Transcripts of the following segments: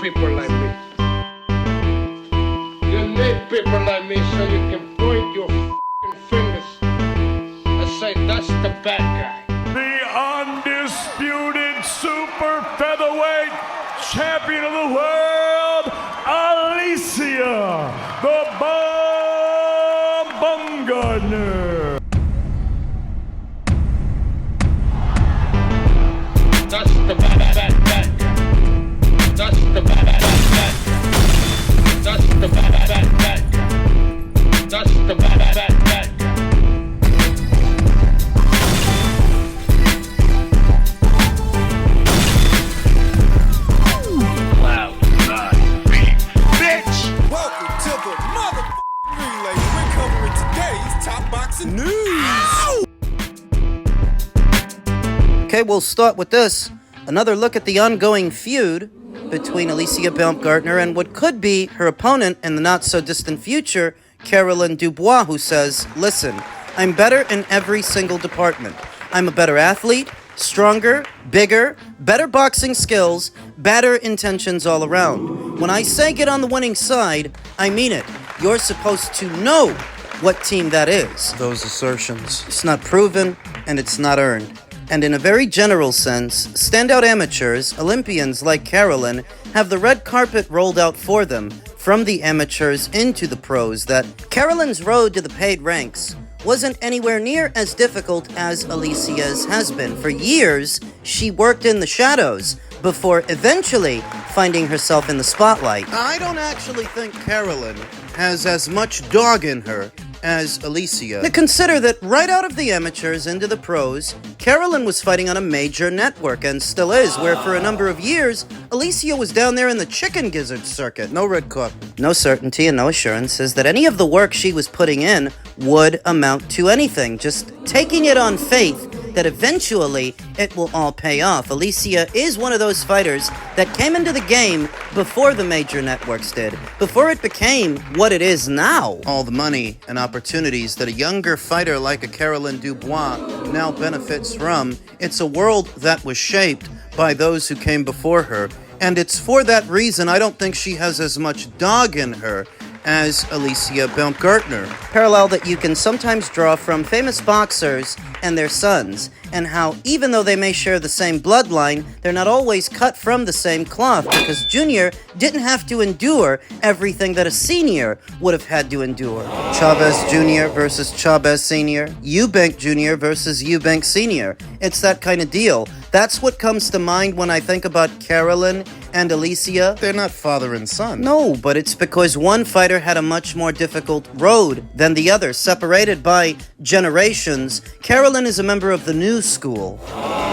people like me. You need people like me so you can point your f***ing fingers and say, that's the bad guy. The undisputed super featherweight champion of the world, Alicia, the Baumgardner. That's the bad guy. That's the bad guy. That's the bad guy. That's the bad guy. Welcome to the motherfucking relay. We're covering today's top boxing news. Okay, we'll start with this. Another look at the ongoing feud between Alicia Baumgardner and what could be her opponent in the not-so-distant future, Caroline Dubois, who says, listen, I'm better in every single department. I'm a better athlete, stronger, bigger, better boxing skills, better intentions all around. When I say get on the winning side, I mean it. You're supposed to know what team that is. Those assertions. It's not proven, and it's not earned. And in a very general sense, standout amateurs, Olympians like Caroline, have the red carpet rolled out for them, from the amateurs into the pros, that Caroline's road to the paid ranks wasn't anywhere near as difficult as Alicia's has been. For years, she worked in the shadows before eventually finding herself in the spotlight. I don't actually think Caroline has as much dog in her as Alicia. Now consider that right out of the amateurs into the pros, Caroline was fighting on a major network and still is, where for a number of years, Alicia was down there in the chicken gizzard circuit. No red carpet. No certainty and no assurances that any of the work she was putting in would amount to anything, just taking it on faith that eventually it will all pay off. Alicia is one of those fighters that came into the game before the major networks did, before it became what it is now. All the money and opportunities that a younger fighter like a Caroline Dubois now benefits from, it's a world that was shaped by those who came before her, and it's for that reason I don't think she has as much dog in her as Alicia Baumgardner. Parallel that you can sometimes draw from famous boxers and their sons, and how even though they may share the same bloodline, they're not always cut from the same cloth, because Junior didn't have to endure everything that a senior would have had to endure. Chavez Jr. versus Chavez Sr., Eubank Jr. versus Eubank Sr. It's that kind of deal. That's what comes to mind when I think about Caroline and Alicia. They're not father and son. No, but it's because one fighter had a much more difficult road than the other, separated by generations. Caroline is a member of the new school,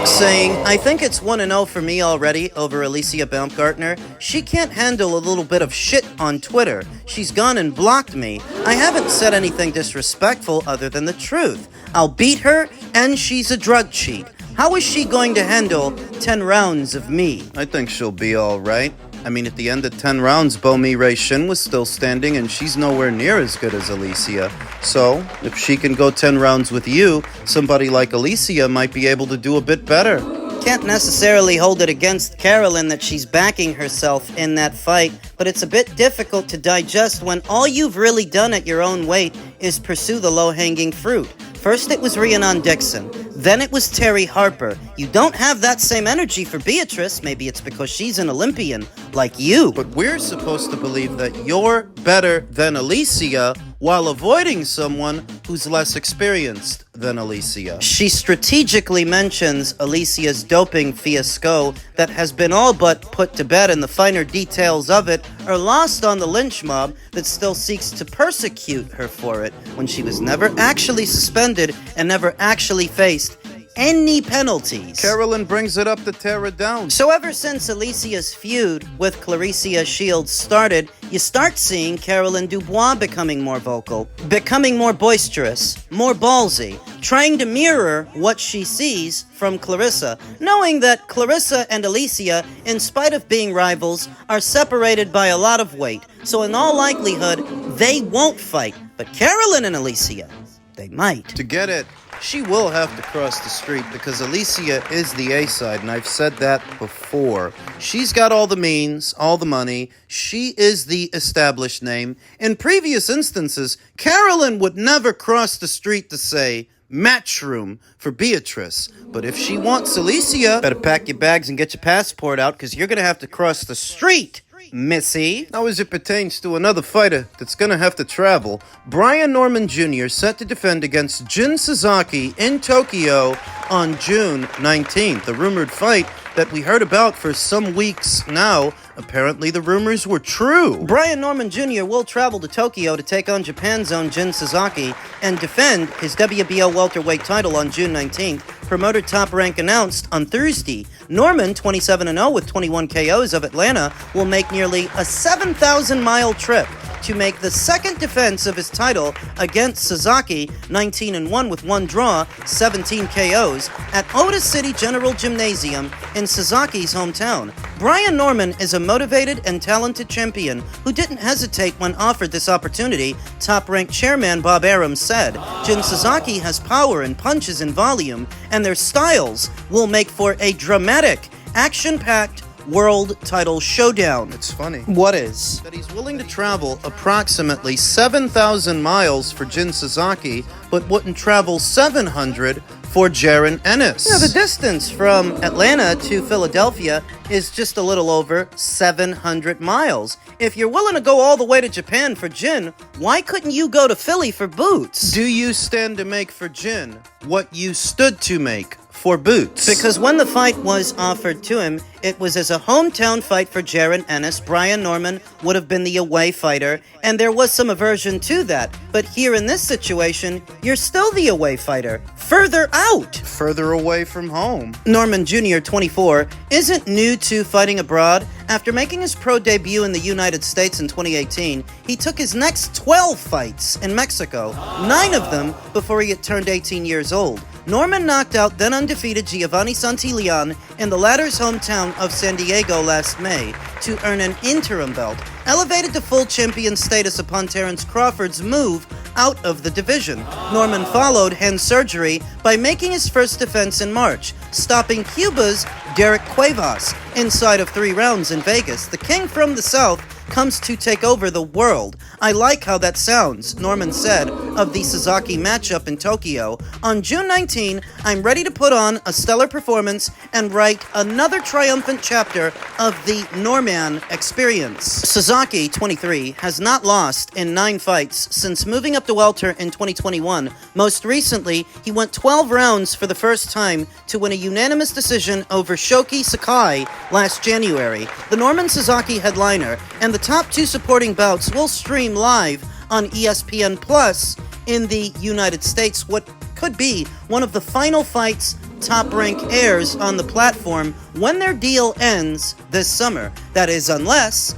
saying, I think it's 1-0 for me already over Alicia Baumgardner. She can't handle a little bit of shit on Twitter. She's gone and blocked me. I haven't said anything disrespectful other than the truth. I'll beat her, and she's a drug cheat. How is she going to handle 10 rounds of me? I think she'll be all right. I mean, at the end of 10 rounds, Bomi Ray Shin was still standing, and she's nowhere near as good as Alicia. So, if she can go 10 rounds with you, somebody like Alicia might be able to do a bit better. Can't necessarily hold it against Caroline that she's backing herself in that fight, but it's a bit difficult to digest when all you've really done at your own weight is pursue the low-hanging fruit. First it was Rhiannon Dixon, then it was Terry Harper. You don't have that same energy for Beatrice. Maybe it's because she's an Olympian, like you. But we're supposed to believe that you're better than Alicia while avoiding someone who's less experienced than Alicia. She strategically mentions Alicia's doping fiasco that has been all but put to bed, and the finer details of it are lost on the lynch mob that still seeks to persecute her for it, when she was never actually suspended and never actually faced any penalties. Caroline brings it up to tear it down. So ever since Alicia's feud with Clarissa Shields started, you start seeing Caroline Dubois becoming more vocal, becoming more boisterous, more ballsy, trying to mirror what she sees from Clarissa, knowing that Clarissa and Alicia, in spite of being rivals, are separated by a lot of weight. So in all likelihood, they won't fight. But Caroline and Alicia, they might. To get it she will have to cross the street because Alicia is the A-side, and I've said that before. She's got all the means, all the money. She is the established name. In previous instances, Carolyn would never cross the street to say matchroom for Beatrice. But if she wants Alicia, better pack your bags and get your passport out because you're going to have to cross the street, Missy. Now, as it pertains to another fighter that's gonna have to travel, Brian Norman Jr. set to defend against Jin Sazaki in Tokyo on June 19th. A rumored fight that we heard about for some weeks now. Apparently the rumors were true. Brian Norman Jr. will travel to Tokyo to take on Japan's own Jin Sazaki and defend his WBO welterweight title on June 19th. Promoter Top Rank announced on Thursday. Norman, 27-0 with 21 KOs of Atlanta, will make nearly a 7,000-mile trip to make the second defense of his title against Sasaki, 19-1 with one draw, 17 KOs, at Otis City General Gymnasium in Sasaki's hometown. Brian Norman is a motivated and talented champion who didn't hesitate when offered this opportunity, top-ranked chairman Bob Arum said. Jin Sasaki has power and punches in volume, and their styles will make for a dramatic, action-packed world title showdown. It's funny. What is? That he's willing to travel approximately 7,000 miles for Jin Sasaki, but wouldn't travel 700 for Jaron Ennis. The distance from Atlanta to Philadelphia is just a little over 700 miles. If you're willing to go all the way to Japan for Jin, why couldn't you go to Philly for Boots? Do you stand to make for Jin what you stood to make for Boots? Because when the fight was offered to him, it was as a hometown fight for Jaron Ennis. Brian Norman would have been the away fighter, and there was some aversion to that. But here in this situation, you're still the away fighter. Further out. Further away from home. Norman Jr., 24, isn't new to fighting abroad. After making his pro debut in the United States in 2018, he took his next 12 fights in Mexico, 9 of them before he had turned 18 years old. Norman knocked out then undefeated Giovanni Santillan in the latter's hometown of San Diego last May to earn an interim belt, elevated to full champion status upon Terence Crawford's move out of the division. Norman followed hand surgery by making his first defense in March, stopping Cuba's Derek Cuevas inside of 3 rounds in Vegas. The king from the South comes to take over the world. I like how that sounds, Norman said of the Sazaki matchup in Tokyo. On June 19, I'm ready to put on a stellar performance and write another triumphant chapter of the Norman experience. Sazaki, 23, has not lost in 9 fights since moving up to welter in 2021. Most recently, he went 12 rounds for the first time to win a unanimous decision over Shoki Sakai last January. The Norman Sazaki headliner and the top 2 supporting bouts will stream live on ESPN Plus in the United States, what could be one of the final fights Top Rank airs on the platform when their deal ends this summer. That is unless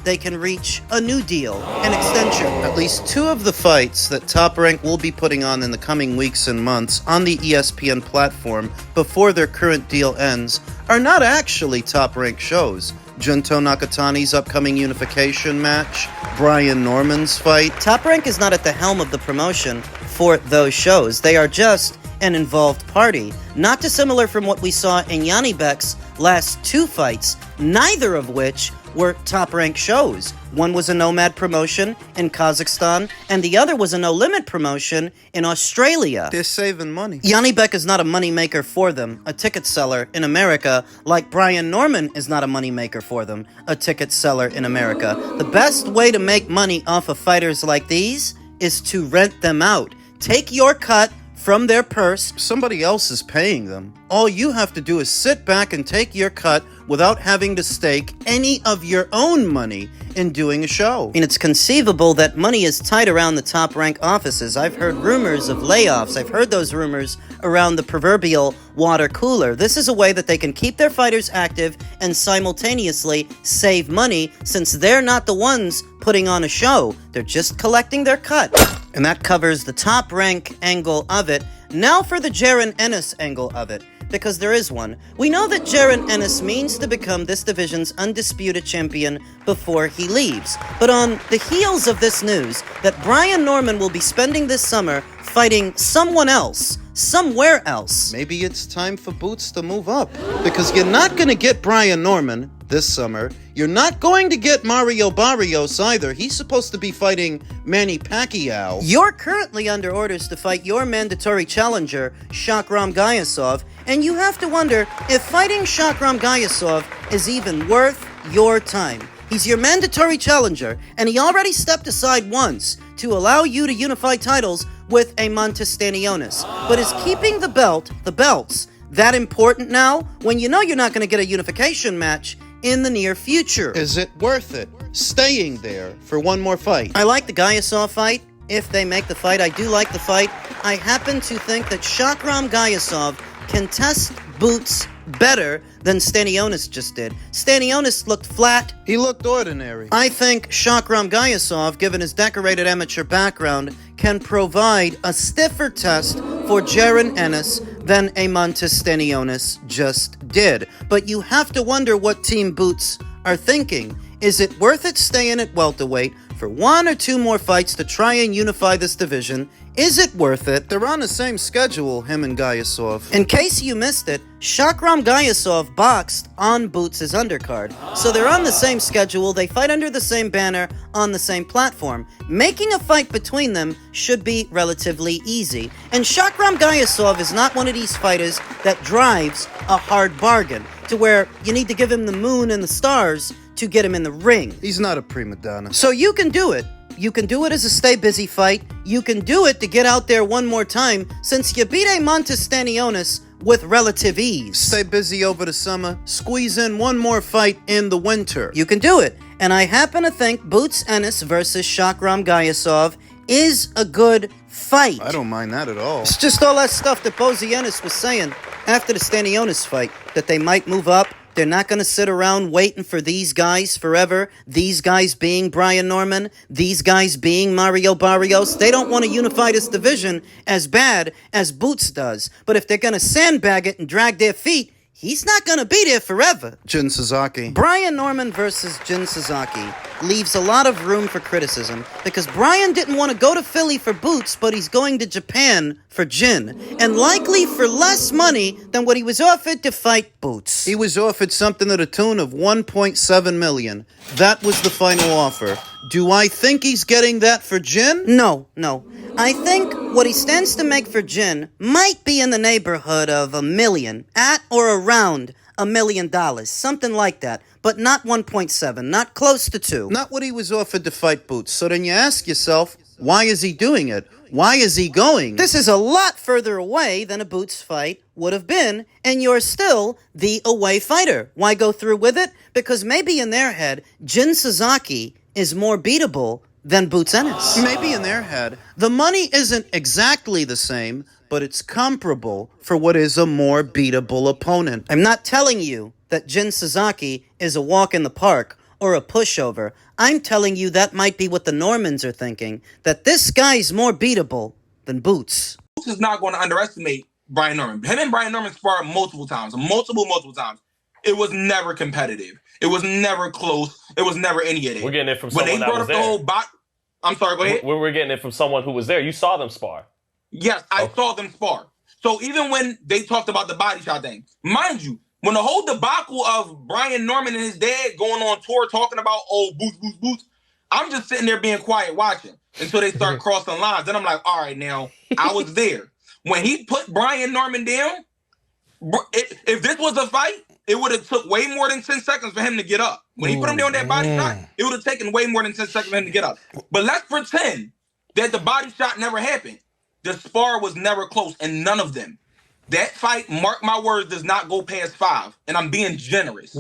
they can reach a new deal, an extension. At least 2 of the fights that Top Rank will be putting on in the coming weeks and months on the ESPN platform before their current deal ends are not actually Top Rank shows. Junto Nakatani's upcoming unification match, Brian Norman's fight. Top Rank is not at the helm of the promotion for those shows. They are just an involved party, not dissimilar from what we saw in Yanni Beck's last 2 fights, neither of which were top-ranked shows. One was a Nomad promotion in Kazakhstan, and the other was a No Limit promotion in Australia. They're saving money. Yanni Beck is not a moneymaker for them, a ticket seller in America, like Brian Norman is not a moneymaker for them, a ticket seller in America. The best way to make money off of fighters like these is to rent them out. Take your cut from their purse. Somebody else is paying them. All you have to do is sit back and take your cut without having to stake any of your own money in doing a show. I mean, it's conceivable that money is tight around the Top Rank offices. I've heard rumors of layoffs. I've heard those rumors around the proverbial water cooler. This is a way that they can keep their fighters active and simultaneously save money, since they're not the ones putting on a show. They're just collecting their cut. And that covers the Top Rank angle of it. Now for the Jaron Ennis angle of it, because there is one. We know that Jaron Ennis means to become this division's undisputed champion before he leaves. But on the heels of this news that Brian Norman will be spending this summer fighting someone else, somewhere else. Maybe it's time for Boots to move up. Because you're not going to get Brian Norman this summer. You're not going to get Mario Barrios either. He's supposed to be fighting Manny Pacquiao. You're currently under orders to fight your mandatory challenger, Shakram Giyasov, and you have to wonder if fighting Shakram Giyasov is even worth your time. He's your mandatory challenger, and he already stepped aside once to allow you to unify titles with a Montestanionis. But is keeping the belts, that important now when you know you're not going to get a unification match in the near future? Is it worth it staying there for one more fight? I like the Giyasov fight. If they make the fight, I do like the fight. I happen to think that Shakram Giyasov can test Boots better than Stanionis just did. Stanionis looked flat. He looked ordinary. I think Shakram Giyasov, given his decorated amateur background, can provide a stiffer test for Jaron Ennis than a Montestanionis just did. But you have to wonder what Team Boots are thinking. Is it worth it staying at welterweight for one or two more fights to try and unify this division? Is it worth it? They're on the same schedule, him and Giyasov. In case you missed it, Shakram Giyasov boxed on Boots' undercard. So they're on the same schedule, they fight under the same banner, on the same platform. Making a fight between them should be relatively easy. And Shakram Giyasov is not one of these fighters that drives a hard bargain, to where you need to give him the moon and the stars to get him in the ring. He's not a prima donna. So you can do it. You can do it as a stay busy fight. You can do it to get out there one more time, since you beat a Montestanionis with relative ease. Stay busy over the summer, squeeze in one more fight in the winter. You can do it. And I happen to think Boots Ennis versus Shakram Giyasov is a good fight. I don't mind that at all. It's just all that stuff that Bozy Ennis was saying after the Stanionis fight, that they might move up. They're not going to sit around waiting for these guys forever. These guys being Brian Norman. These guys being Mario Barrios. They don't want to unify this division as bad as Boots does. But if they're going to sandbag it and drag their feet, he's not going to be there forever. Jin Sazaki. Brian Norman versus Jin Sazaki leaves a lot of room for criticism, because Brian didn't want to go to Philly for Boots, but he's going to Japan for Jin, and likely for less money than what he was offered to fight Boots. He was offered something to the tune of $1.7 million. That was the final offer. Do I think he's getting that for Jin? No. I think what he stands to make for Jin might be in the neighborhood of $1 million, at or around $1 million, something like that. But not 1.7, not close to 2. Not what he was offered to fight Boots. So then you ask yourself, why is he doing it? Why is he going? This is a lot further away than a Boots fight would have been, and you're still the away fighter. Why go through with it? Because maybe in their head, Jin Sazaki is more beatable than Boots Ennis. Maybe in their head, the money isn't exactly the same, but it's comparable for what is a more beatable opponent. I'm not telling you that Jin Sazaki is a walk in the park or a pushover. I'm telling you that might be what the Normans are thinking, that this guy's more beatable than Boots. Boots is not going to underestimate Brian Norman. Him and Brian Norman sparred multiple times. It was never competitive. It was never close. It was never any of it. We're getting it from someone that was there. I'm sorry, go ahead. We're getting it from someone who was there. You saw them spar. Yes, I saw them spar. So even when they talked about the body shot thing, mind you, when the whole debacle of Brian Norman and his dad going on tour talking about, oh, Boots, I'm just sitting there being quiet watching until they start crossing lines. Then I'm like, all right, now, I was there. When he put Brian Norman down, if this was a fight, it would have took way more than 10 seconds for him to get up. When he put him down that body shot, it would have taken way more than 10 seconds for him to get up. But let's pretend that the body shot never happened. The spar was never close, and none of them. That fight, mark my words, does not go past 5, and I'm being generous.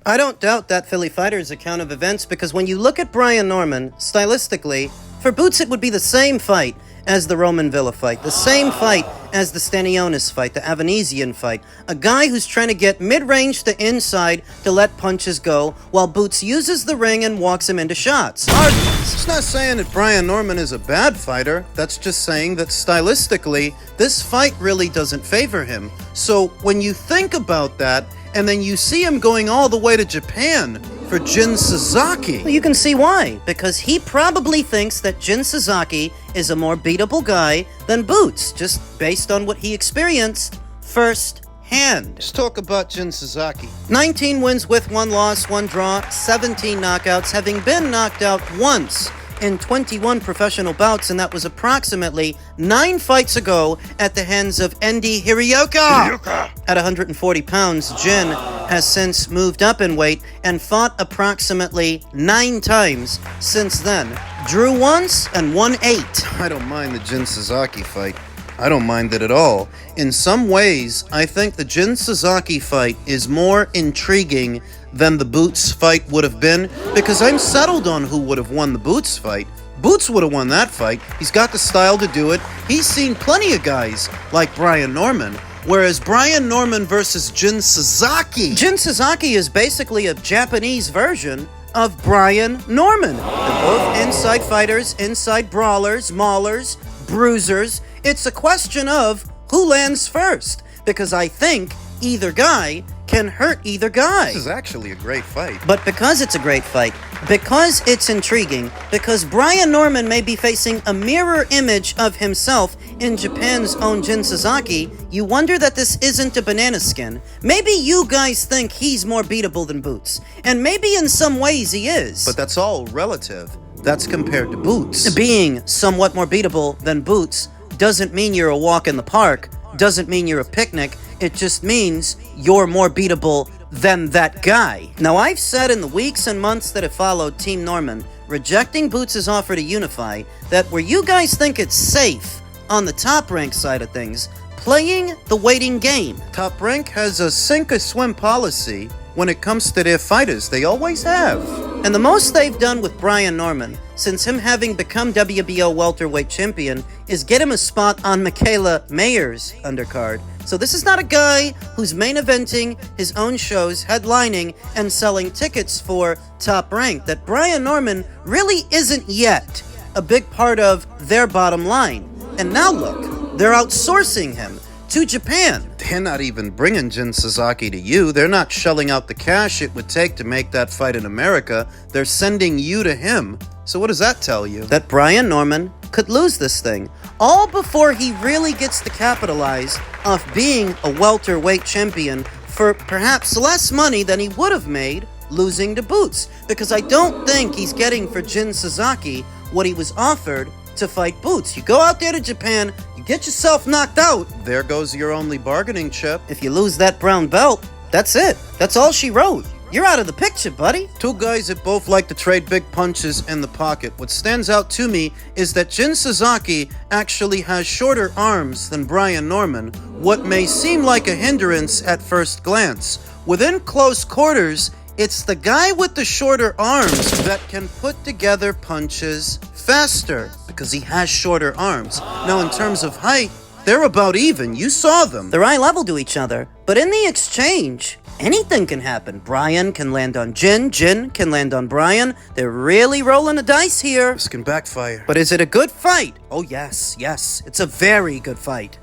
I don't doubt that Philly fighter's account of events, because when you look at Brian Norman, stylistically, for Boots it would be the same fight as the Roman Villa fight, the same fight as the Stanionis fight, the Avanesian fight. A guy who's trying to get mid-range to inside to let punches go, while Boots uses the ring and walks him into shots. It's not saying that Brian Norman is a bad fighter. That's just saying that stylistically, this fight really doesn't favor him. So when you think about that, and then you see him going all the way to Japan for Jin Sazaki. Well, you can see why, because he probably thinks that Jin Sazaki is a more beatable guy than Boots, just based on what he experienced firsthand. Let's talk about Jin Sazaki. 19 wins with 1 loss, 1 draw, 17 knockouts, having been knocked out once in 21 professional bouts, and that was approximately 9 fights ago at the hands of Endi Hirioka. At 140 pounds, Jin has since moved up in weight and fought approximately 9 times since then. Drew once and won 8. I don't mind the Jin Sazaki fight. I don't mind it at all. In some ways, I think the Jin Sazaki fight is more intriguing than the Boots fight would have been, because I'm settled on who would have won the Boots fight. Boots would have won that fight. He's got the style to do it. He's seen plenty of guys like Brian Norman, whereas Brian Norman versus Jin Sazaki. Jin Sazaki is basically a Japanese version of Brian Norman. They're both inside fighters, inside brawlers, maulers, bruisers. It's a question of who lands first, because I think either guy can hurt either guy. This is actually a great fight. But because it's a great fight, because it's intriguing, because Brian Norman may be facing a mirror image of himself in Japan's own Jin Sazaki, you wonder that this isn't a banana skin. Maybe you guys think he's more beatable than Boots, and maybe in some ways he is. But that's all relative. That's compared to Boots. Being somewhat more beatable than Boots doesn't mean you're a walk in the park, doesn't mean you're a picnic. It just means you're more beatable than that guy. Now, I've said in the weeks and months that have followed Team Norman, rejecting Boots' offer to unify, that where you guys think it's safe on the Top Rank side of things, playing the waiting game. Top Rank has a sink-or-swim policy when it comes to their fighters. They always have. And the most they've done with Brian Norman, since him having become WBO welterweight champion, is get him a spot on Michaela Mayer's undercard. So this is not a guy who's main eventing his own shows, headlining, and selling tickets for Top Rank. That Brian Norman really isn't yet a big part of their bottom line. And now look, they're outsourcing him to Japan. They're not even bringing Jin Sazaki to you. They're not shelling out the cash it would take to make that fight in America. They're sending you to him. So what does that tell you? That Brian Norman could lose this thing, all before he really gets to capitalize off being a welterweight champion for perhaps less money than he would have made losing to Boots. Because I don't think he's getting for Jin Sazaki what he was offered to fight Boots. You go out there to Japan, you get yourself knocked out. There goes your only bargaining chip. If you lose that brown belt, that's it. That's all she wrote. You're out of the picture, buddy. Two guys that both like to trade big punches in the pocket. What stands out to me is that Jin Sazaki actually has shorter arms than Brian Norman, what may seem like a hindrance at first glance. Within close quarters, it's the guy with the shorter arms that can put together punches faster, because he has shorter arms. Now, in terms of height, they're about even. You saw them. They're eye level to each other, but in the exchange, anything can happen. Brian can land on Jin, Jin can land on Brian. They're really rolling the dice here. This can backfire. But is it a good fight? Oh, yes, yes. It's a very good fight.